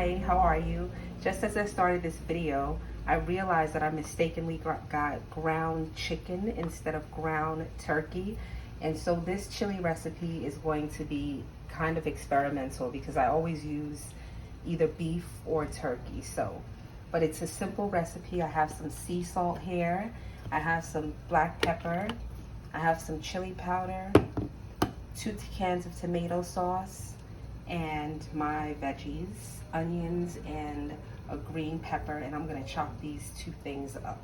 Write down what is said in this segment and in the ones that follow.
Hi, how are you? Just as I started this video, I realized that I mistakenly got ground chicken instead of ground turkey. And so this chili recipe is going to be kind of experimental because I always use either beef or turkey. But it's a simple recipe. I have some sea salt here. I have some black pepper. I have some chili powder, 2 cans of tomato sauce, and my veggies, onions and a green pepper, and I'm gonna chop these 2 things up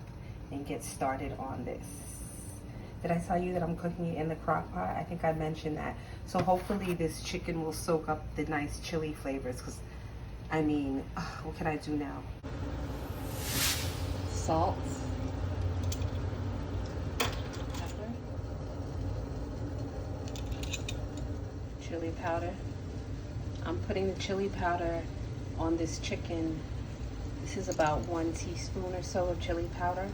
and get started on this. Did I tell you that I'm cooking it in the crock pot? I think I mentioned that. So hopefully this chicken will soak up the nice chili flavors, because I mean, what can I do now? Salt, pepper, chili powder. I'm putting the chili powder on this chicken. This is about 1 teaspoon or so of chili powder,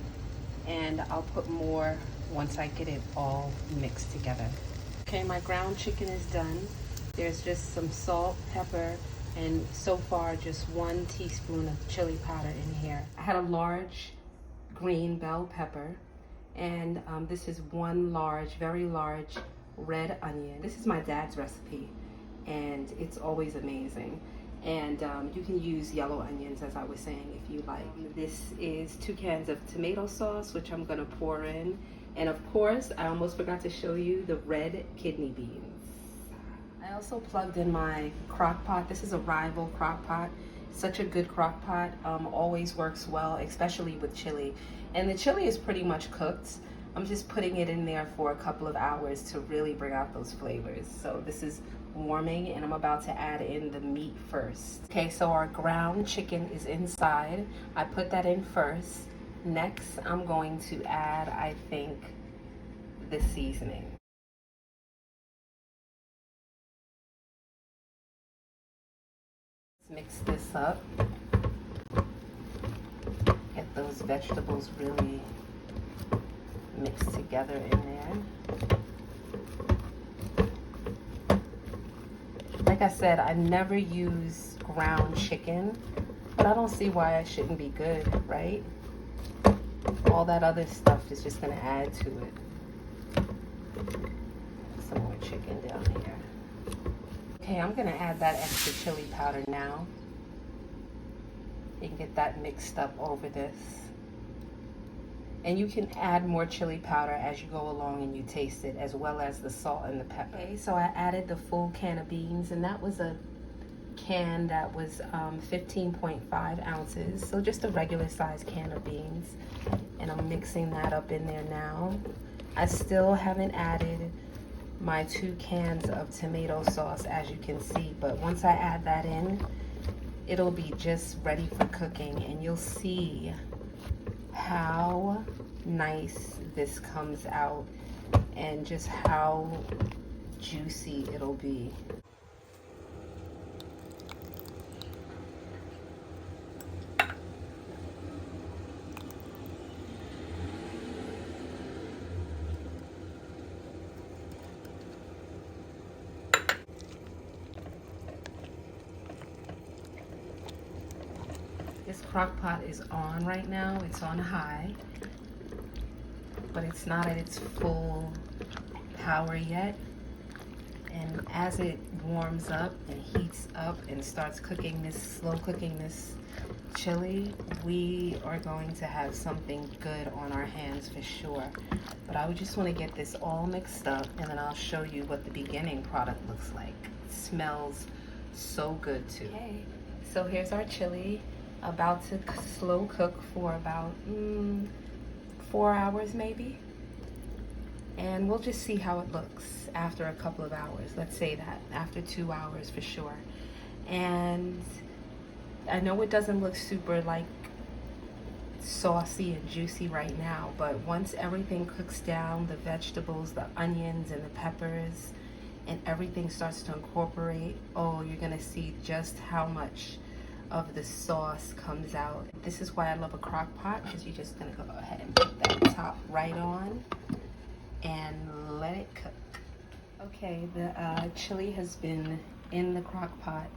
and I'll put more once I get it all mixed together. Okay, my ground chicken is done. There's just some salt, pepper, and so far just 1 teaspoon of chili powder in here. I had a large green bell pepper, and this is 1 large, very large red onion. This is my dad's recipe, and it's always amazing. And you can use yellow onions, as I was saying, if you like. This is 2 cans of tomato sauce, which I'm gonna pour in. And of course, I almost forgot to show you the red kidney beans. I also plugged in my crock pot. This is a Rival crock pot. Such a good crock pot, always works well, especially with chili. And the chili is pretty much cooked. I'm just putting it in there for a couple of hours to really bring out those flavors. So this is warming, and I'm about to add in the meat first. Okay, so our ground chicken is inside. I put that in first. Next, I'm going to add, I think, the seasoning. Let's mix this up. Get those vegetables really mixed together in there. Like I said, I never use ground chicken, but I don't see why it shouldn't be good, right? All that other stuff is just gonna add to it. Some more chicken down here. Okay, I'm gonna add that extra chili powder now. You can get that mixed up over this. And you can add more chili powder as you go along and you taste it, as well as the salt and the pepper. Okay, so I added the full can of beans, and that was a can that was 15.5 ounces. So just a regular size can of beans. And I'm mixing that up in there now. I still haven't added my 2 cans of tomato sauce, as you can see, but once I add that in, it'll be just ready for cooking, and you'll see how nice this comes out and just how juicy it'll be. This crock pot is on right now. It's on high, but it's not at its full power yet. And as it warms up and heats up and starts cooking this, slow cooking this chili, we are going to have something good on our hands for sure. But I would just want to get this all mixed up, and then I'll show you what the beginning product looks like. It smells so good too. Okay, so here's our chili, about to slow cook for about 4 hours maybe. And we'll just see how it looks after a couple of hours. Let's say that, after 2 hours for sure. And I know it doesn't look super like saucy and juicy right now, but once everything cooks down, the vegetables, the onions and the peppers, and everything starts to incorporate, oh, you're gonna see just how much of the sauce comes out. This is why I love a crock pot, because you're just gonna go ahead and put that top right on and let it cook. Okay, the chili has been in the crock pot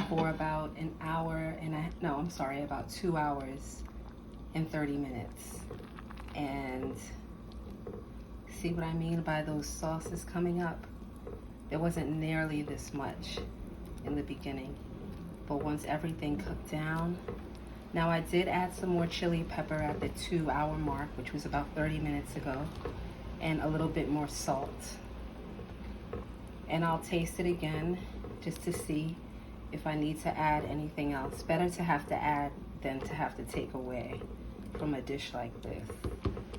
for about 1 hour no, I'm sorry, about 2 hours and 30 minutes. And see what I mean by those sauces coming up? There wasn't nearly this much in the beginning, but once everything cooked down, now I did add some more chili pepper at the 2 hour mark, which was about 30 minutes ago, and a little bit more salt. And I'll taste it again just to see if I need to add anything else. Better to have to add than to have to take away from a dish like this.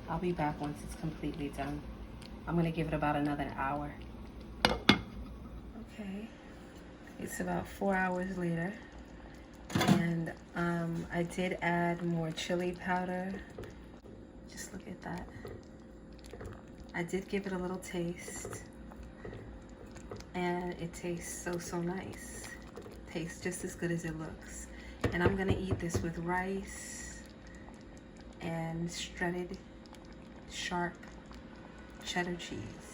I'll be back once it's completely done. I'm gonna give it about another hour. Okay, it's about 4 hours later, and I did add more chili powder. Just look at that. I did give it a little taste, and it tastes so nice. Tastes just as good as it looks. And I'm gonna eat this with rice and shredded sharp cheddar cheese.